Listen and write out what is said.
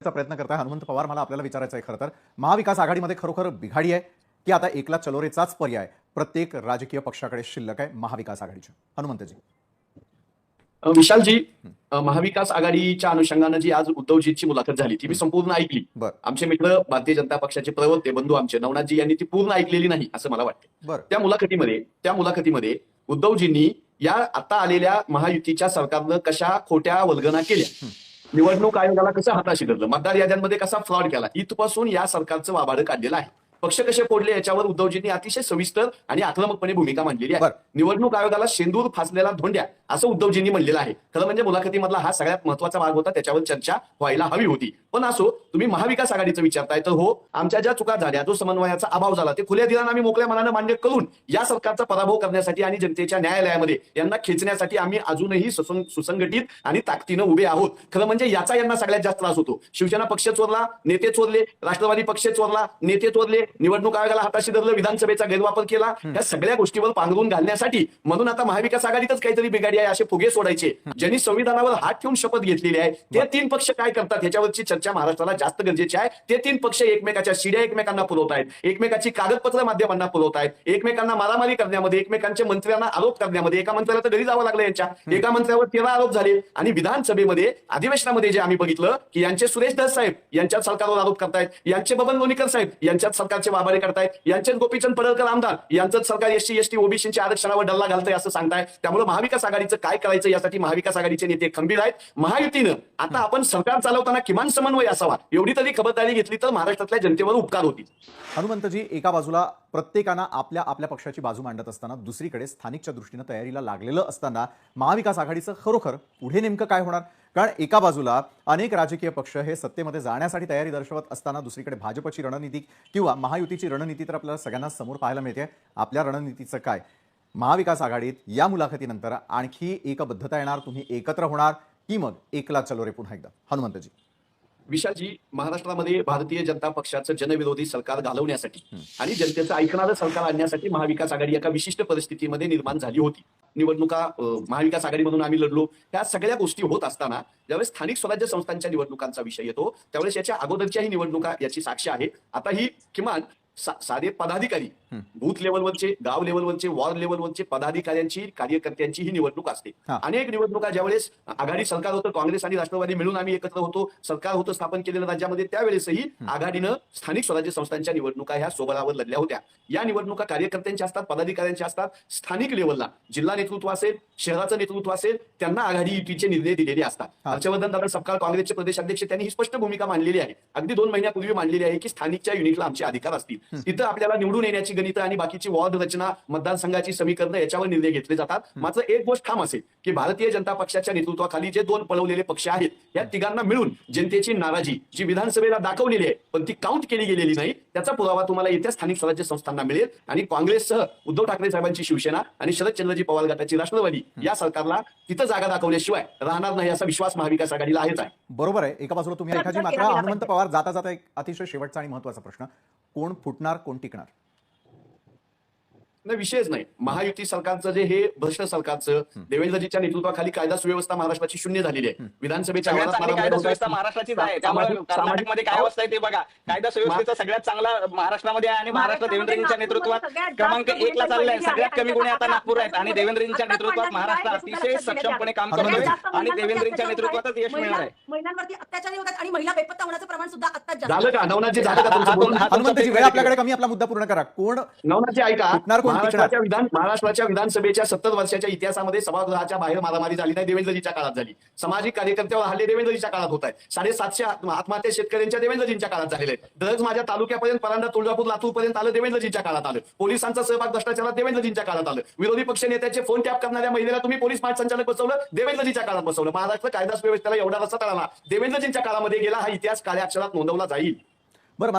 विचारण्याचा प्रयत्न करताय हनुमंत पवार, मला आपल्याला विचारायचं आहे खरं तर महाविकास आघाडीमध्ये खरोखर बिघाडी आहे की आता एकला चलोरेचाच पर्याय प्रत्येक राजकीय पक्षाकडे शिल्लक आहे महाविकास आघाडीच्या? हनुमंतजी. विशालजी, महाविकास आघाडीच्या अनुषंगानं जी आज उद्धवजींची मुलाखत झाली ती मी संपूर्ण ऐकली. आमचे मित्र भारतीय जनता पक्षाचे प्रवक्ते बंधू आमचे नवनाथजी यांनी ती पूर्ण ऐकलेली नाही असं मला वाटतं. त्या मुलाखतीमध्ये उद्धवजींनी या आता आलेल्या महायुतीच्या सरकारनं कशा खोट्या वल्गना केल्या, निवडणूक आयोगाला कसं हाताशी धरलं, मतदार याद्यांमध्ये कसा फ्रॉड केला, इथपासून या सरकारचं वाभाडं काढलेलं आहे. पक्ष कसे फोडले याच्यावर उद्धवजींनी अतिशय सविस्तर आणि आक्रमकपणे भूमिका मांडलेली आहे. निवडणूक आयोगाला शेंदूर फासलेला धोंड्या असं उद्धवजींनी म्हणलेलं आहे. खरं म्हणजे मुलाखतीमधला हा सगळ्यात महत्वाचा भाग होता, त्याच्यावर चर्चा व्हायला हवी होती. पण असो, तुम्ही महाविकास आघाडीचं विचारताय तर हो, आमच्या ज्या चुका झाल्या, जो समन्वयाचा अभाव झाला, ते खुल्या दिलानं आम्ही मोकळ्या मनानं मान्य करून या सरकारचा पराभव करण्यासाठी आणि जनतेच्या न्यायालयामध्ये यांना खेचण्यासाठी आम्ही अजूनही सुसंघटित आणि ताकदीनं उभे आहोत. खरं म्हणजे याचा यांना सगळ्यात जास्त त्रास होतो. शिवसेना पक्ष चोरला, नेते चोरले, राष्ट्रवादी पक्ष चोरला, नेते चोरले, निवडणूक आयोगाला हाताशी धरलं, विधानसभेचा गैरवापर केला, या सगळ्या गोष्टीवर पांघरून घालण्यासाठी म्हणून आता महाविकास आघाडीतच काहीतरी बिघाडी आहे असे फुगे सोडायचे. ज्यांनी संविधानावर हात ठेवून शपथ घेतलेली आहे ते तीन पक्ष काय करतात याच्यावरची चर्चा महाराष्ट्राला जास्त गरजेची आहे. ते तीन पक्ष एकमेकाच्या शिड्या एकमेकांना पुरवत आहेत, एकमेकाची कागदपत्र माध्यमांना पुरवत आहेत, एकमेकांना मारामारी करण्यामध्ये, एकमेकांच्या मंत्र्यांना आरोप करण्यामध्ये. एका मंत्र्याला तर घरी जावं लागलं यांच्या, एका मंत्र्यावर 13 आरोप झाले. आणि विधानसभेमध्ये अधिवेशनामध्ये जे आम्ही बघितलं की यांचे सुरेश धस साहेब यांच्यात सरकारवर आरोप करतायत, यांचे बबन लोणीकर साहेब यांच्यात सरकारचे वाबारे करतायत, यांचे गोपीचंद पडळकर आमदार यांचं सरकार SC/ST ओबीसीच्या आरक्षणावर डल्ला घालतंय असं सांगताय. त्यामुळे महाविकास आघाडीचं काय करायचं यासाठी महाविकास आघाडीचे नेते खंबीर आहेत. महायुतीनं आता आपण सरकार चालवताना किमान समन्वय असावा एवढी तरी खबरदारी घेतली तर महाराष्ट्रातल्या जनतेवर उपकार होतील. हनुमंतजी, एका बाजूला प्रत्येकानं आपल्या आपल्या पक्षाची बाजू मांडत असताना दुसरीकडे स्थानिकच्या दृष्टीनं तयारीला लागलेलं असताना महाविकास आघाडीचं खरोखर पुढे नेमकं काय होणार? कारण एका बाजूला अनेक राजकीय पक्ष हे सत्तेमध्ये जाण्यासाठी तयारी दर्शवत असताना दुसरीकडे भाजपची रणनीती किंवा महायुतीची रणनीती तर आपल्याला सगळ्यांना समोर पाहायला मिळते. आपल्या रणनीतीचं काय? महाविकास आघाडीत या मुलाखतीनंतर आणखी एकबद्धता येणार, तुम्ही एकत्र होणार की मग एकला चलो रे पुन्हा एकदा? हनुमंतजी. विशालजी, महाराष्ट्रामध्ये भारतीय जनता पक्षाचं जनविरोधी सरकार घालवण्यासाठी आणि जनतेचं ऐकणारं सरकार आणण्यासाठी महाविकास आघाडी एका विशिष्ट परिस्थितीमध्ये निर्माण झाली होती. निवडणुका महाविकास आघाडीमधून आम्ही लढलो. ह्या सगळ्या गोष्टी होत असताना ज्यावेळेस स्थानिक स्वराज्य संस्थांच्या निवडणुकांचा विषय येतो त्यावेळेस याच्या अगोदरच्याही निवडणुका याची साक्ष आहे. आता ही किमान साधे पदाधिकारी, बूथ लेवलवरचे, गाव लेवलवरचे, वॉर्ड लेवलवरचे पदाधिकाऱ्यांची, कार्यकर्त्यांची ही निवडणूक असते. अनेक निवडणुका ज्यावेळेस आघाडी सरकार होतं, काँग्रेस आणि राष्ट्रवादी मिळून आम्ही एकत्र होतो, सरकार होतं स्थापन केलेलं राज्यामध्ये, त्यावेळेसही आघाडीनं स्थानिक स्वराज्य संस्थांच्या निवडणुका ह्या स्वबळावर लढल्या होत्या. या निवडणुका कार्यकर्त्यांच्या असतात, पदाधिकाऱ्यांच्या असतात. स्थानिक लेवलला जिल्हा नेतृत्व असेल, शहराचं नेतृत्व असेल, त्यांना आघाडी युतीचे निर्णय दिलेले असतात. हर्षवर्धन दादा सपकाळ काँग्रेसचे प्रदेशाध्यक्ष त्यांनी ही स्पष्ट भूमिका मांडलेली आहे, अगदी 2 महिन्यापूर्वी मांडलेली आहे की स्थानिकच्या युनिटला आमचे अधिकार असतील. तिथं आपल्याला निवडून येण्याची गणितं आणि बाकीची वॉर्ड रचना, मतदारसंघाची समीकरणं याच्यावर निर्णय घेतले जातात. मात्र एक गोष्ट ठाम असेल की भारतीय जनता पक्षाच्या नेतृत्वाखाली जे 2 पळवलेले पक्ष आहेत या तिघांना मिळून जनतेची नाराजी जी विधानसभेला दाखवलेली आहे पण ती काउंट केली गेलेली नाही, त्याचा पुरावा तुम्हाला येत्या स्थानिक स्वराज्य संस्थांना मिळेल. आणि काँग्रेससह उद्धव ठाकरे साहेबांची शिवसेना आणि शरदचंद्रजी पवार गटाची राष्ट्रवादी या सरकारला तिथं जागा दाखवल्याशिवाय राहणार नाही असा विश्वास महाविकास आघाडीला आहेच आहे. बरोबर आहे. एका बाजूला तुम्ही एखादी मात्र हनुमंत पवार, जाता जाता एक अतिशय शेवटचा आणि महत्वाचा प्रश्न, कोण फुटणार कोण टिकणार? विषयच नाही. महायुती सरकारचं जे हे भ्रष्ट सरकारचं देवेंद्रजीच्या नेतृत्वाखाली कायदा सुव्यवस्था महाराष्ट्राची शून्य झालेली आहे. विधानसभेच्या महाराष्ट्राची कर्नाटकमध्ये काय अवस्था आहे ते बघा. कायदा सुव्यवस्थेचा सगळ्यात चांगला महाराष्ट्रामध्ये आहे आणि महाराष्ट्र देवेंद्रजींच्या नेतृत्वात क्रमांक 1 ला चाललाय. सगळ्यात कमी गुन्हे आता नागपूर आहेत आणि देवेंद्रजींच्या नेतृत्वात महाराष्ट्र अतिशय सक्षमपणे काम करतोय आणि देवेंद्रजींच्या नेतृत्वातच यश मिळणार आहे. महिलांवरती अत्याचार होतात आणि महिला बेपत्ता होण्याचं प्रमाण सुद्धा आता झालं का? नवनाथजी झालं का तुमचं? हनुमंतजी, वेळ आपल्याकडे कमी, आपला मुद्दा पूर्ण करा. कोण नवनाथजी ऐका, महाराष्ट्राच्या विधानसभेच्या 70 वर्षाच्या इतिहासामध्ये सभागृहाच्या बाहेर मारामारी झाली नाही, देवेंद्रजीच्या काळात झाली. सामाजिक कार्यकर्त्यावर हल्ले देवेंद्रजीच्या काळात होत आहेत. 750 आत्महत्या शेतकऱ्यांच्या देवेंद्रजींच्या काळात झालेल्या आहेत. ड्रग्ज माझ्या तालुक्यापर्यंत, परांडा, तुळजापूर, लातूर पर्यंत आलं, देवेंद्रजींच्या काळात आलं. पोलिसांचा सहभाग भ्रष्टाचारात देवेंद्रजींच्या काळात आलं. विरोधी पक्ष नेत्याचे फोन टॅप करणाऱ्या महिलेला तुम्ही पोलीस महासंचालक बसवलं, देवेंद्रजीच्या काळात बसवलं. महाराष्ट्र कायदा सुव्यवस्थेला एवढा रस्ता तळाला देवेंद्रजींच्या काळामध्ये गेला. हा इतिहास काळ्या अक्षरात नोंदवला जाईल.